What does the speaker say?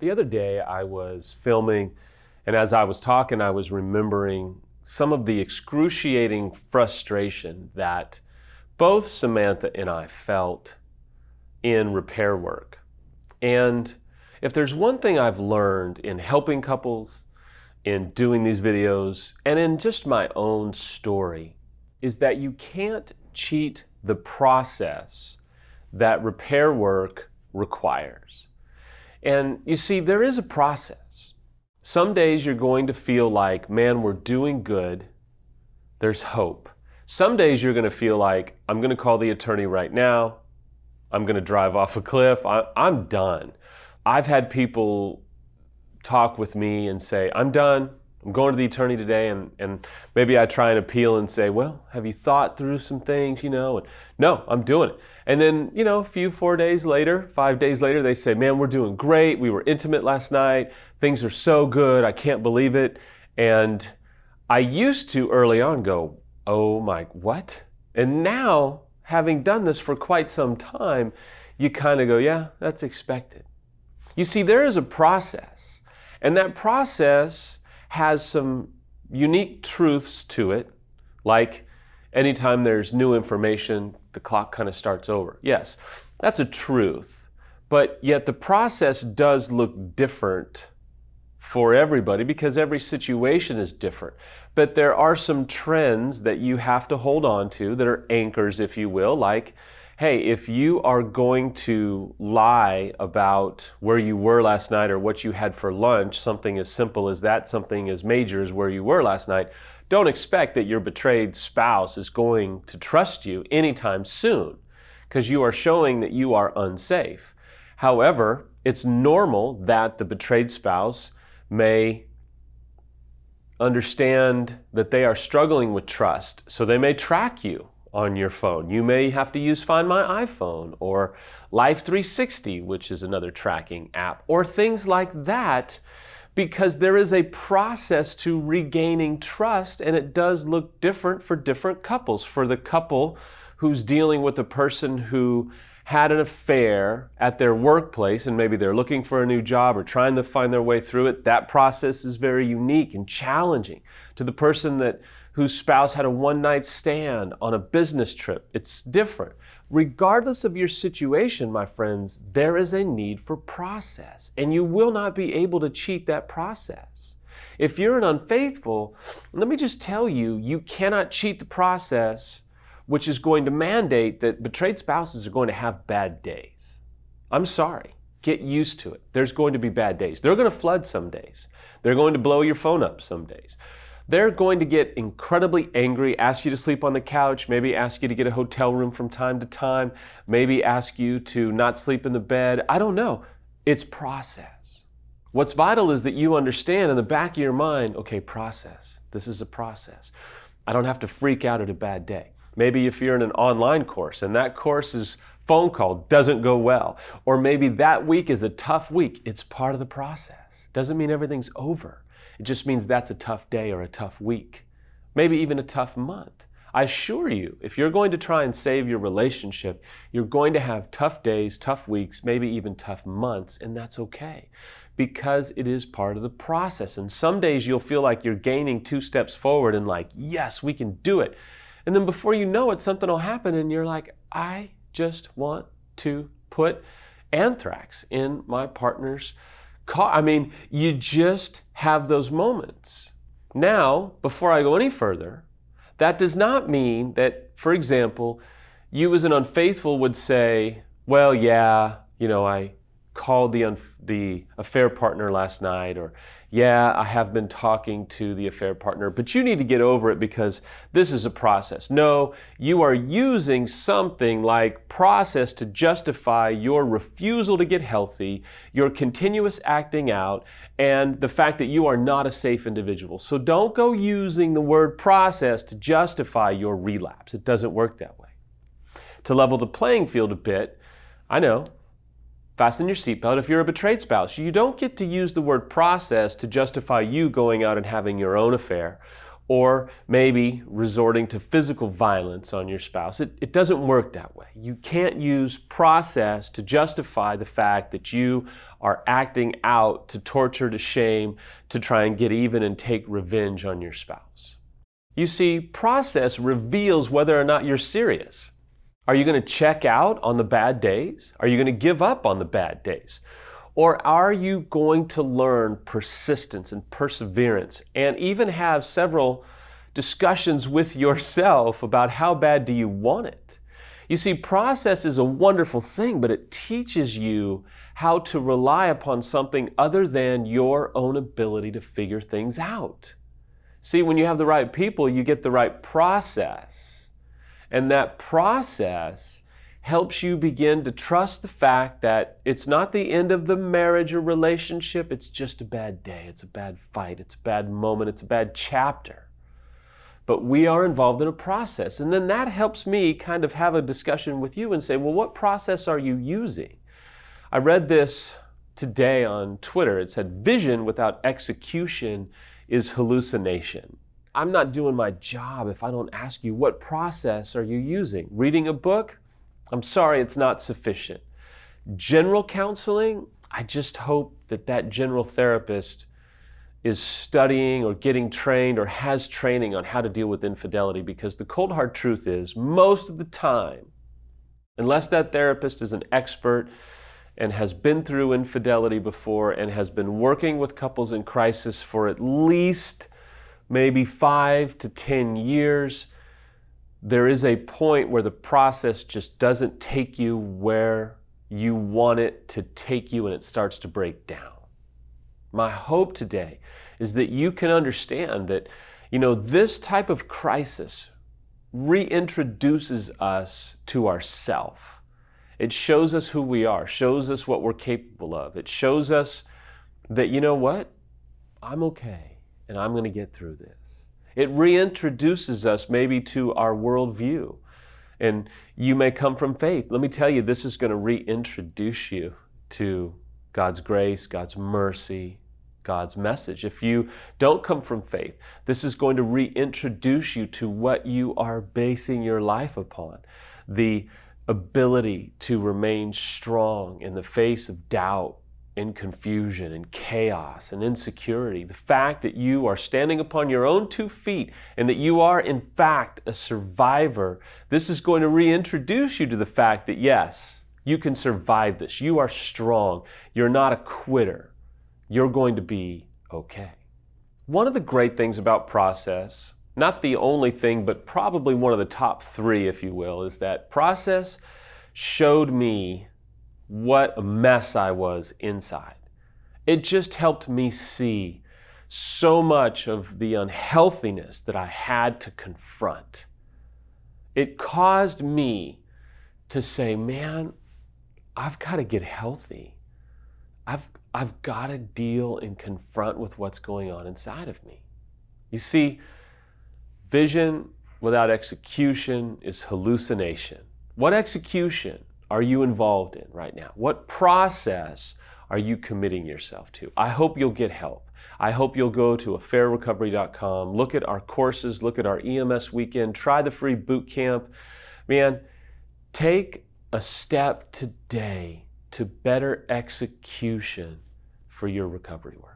The other day I was filming, and as I was talking, I was remembering some of the excruciating frustration that both Samantha and I felt in repair work. And if there's one thing I've learned in helping couples, in doing these videos, and in just my own story, is that you can't cheat the process that repair work requires. And you see, there is a process. Some days you're going to feel like, man, we're doing good. There's hope. Some days you're going to feel like, I'm going to call the attorney right now. I'm going to drive off a cliff. I'm done. I've had people talk with me and say, I'm done. I'm going to the attorney today, and maybe I try and appeal and say, well, have you thought through some things, and no, I'm doing it. And then, 4 days later, 5 days later, they say, man, we're doing great. We were intimate last night. Things are so good. I can't believe it. And I used to early on go, oh my, what? And now, having done this for quite some time, you kind of go, yeah, that's expected. You see, there is a process, and that process has some unique truths to it, like anytime there's new information, the clock kind of starts over. Yes, that's a truth, but yet the process does look different for everybody because every situation is different. But there are some trends that you have to hold on to that are anchors, if you will, like, hey, if you are going to lie about where you were last night or what you had for lunch, something as simple as that, something as major as where you were last night, don't expect that your betrayed spouse is going to trust you anytime soon because you are showing that you are unsafe. However, it's normal that the betrayed spouse may understand that they are struggling with trust, so they may track you on your phone. You may have to use Find My iPhone or Life 360, which is another tracking app, or things like that, because there is a process to regaining trust, and it does look different for different couples. For the couple who's dealing with a person who had an affair at their workplace and maybe they're looking for a new job or trying to find their way through it, that process is very unique and challenging. To the person whose spouse had a one-night stand on a business trip, it's different. Regardless of your situation, my friends, there is a need for process, and you will not be able to cheat that process. If you're an unfaithful, let me just tell you, you cannot cheat the process, which is going to mandate that betrayed spouses are going to have bad days. I'm sorry. Get used to it. There's going to be bad days. They're going to flood some days. They're going to blow your phone up some days. They're going to get incredibly angry, ask you to sleep on the couch, maybe ask you to get a hotel room from time to time, maybe ask you to not sleep in the bed. I don't know. It's process. What's vital is that you understand in the back of your mind, okay, process. This is a process. I don't have to freak out at a bad day. Maybe if you're in an online course and that course's phone call doesn't go well, or maybe that week is a tough week, it's part of the process. Doesn't mean everything's over. It just means that's a tough day or a tough week, maybe even a tough month. I assure you, if you're going to try and save your relationship, you're going to have tough days, tough weeks, maybe even tough months, and that's okay because it is part of the process. And some days you'll feel like you're gaining 2 steps forward and like, yes, we can do it. And then before you know it, something will happen and you're like, I just want to put anthrax in my partner's car. I mean, you just have those moments. Now, before I go any further, that does not mean that, for example, you as an unfaithful would say, well, yeah, I called the affair partner last night, or yeah, I have been talking to the affair partner, but you need to get over it because this is a process. No, you are using something like process to justify your refusal to get healthy, your continuous acting out, and the fact that you are not a safe individual. So don't go using the word process to justify your relapse. It doesn't work that way. To level the playing field a bit, I know, fasten your seatbelt. If you're a betrayed spouse, you don't get to use the word process to justify you going out and having your own affair or maybe resorting to physical violence on your spouse. It doesn't work that way. You can't use process to justify the fact that you are acting out to torture, to shame, to try and get even and take revenge on your spouse. You see, process reveals whether or not you're serious. Are you going to check out on the bad days? Are you going to give up on the bad days? Or are you going to learn persistence and perseverance and even have several discussions with yourself about how bad do you want it? You see, process is a wonderful thing, but it teaches you how to rely upon something other than your own ability to figure things out. See, when you have the right people, you get the right process. And that process helps you begin to trust the fact that it's not the end of the marriage or relationship, it's just a bad day, it's a bad fight, it's a bad moment, it's a bad chapter. But we are involved in a process. And then that helps me kind of have a discussion with you and say, well, what process are you using? I read this today on Twitter. It said, vision without execution is hallucination. I'm not doing my job if I don't ask you, what process are you using? Reading a book? I'm sorry, it's not sufficient. General counseling? I just hope that that general therapist is studying or getting trained or has training on how to deal with infidelity, because the cold hard truth is, most of the time, unless that therapist is an expert and has been through infidelity before and has been working with couples in crisis for at least maybe 5 to 10 years, there is a point where the process just doesn't take you where you want it to take you and it starts to break down. My hope today is that you can understand that, this type of crisis reintroduces us to ourself. It shows us who we are, shows us what we're capable of. It shows us that, you know what? I'm okay and I'm going to get through this. It reintroduces us maybe to our worldview. And you may come from faith. Let me tell you, this is going to reintroduce you to God's grace, God's mercy, God's message. If you don't come from faith, this is going to reintroduce you to what you are basing your life upon. The ability to remain strong in the face of doubt and confusion and chaos and insecurity. The fact that you are standing upon your own 2 feet and that you are in fact a survivor, this is going to reintroduce you to the fact that yes, you can survive this. You are strong. You're not a quitter. You're going to be okay. One of the great things about process, not the only thing, but probably one of the top 3, if you will, is that process showed me what a mess I was inside. It just helped me see so much of the unhealthiness that I had to confront. It caused me to say, man, I've got to get healthy. I've got to deal and confront with what's going on inside of me. You see, vision without execution is hallucination. What execution are you involved in right now? What process are you committing yourself to? I hope you'll get help. I hope you'll go to affairrecovery.com, look at our courses, look at our EMS weekend, try the free boot camp. Man, take a step today to better execution for your recovery work.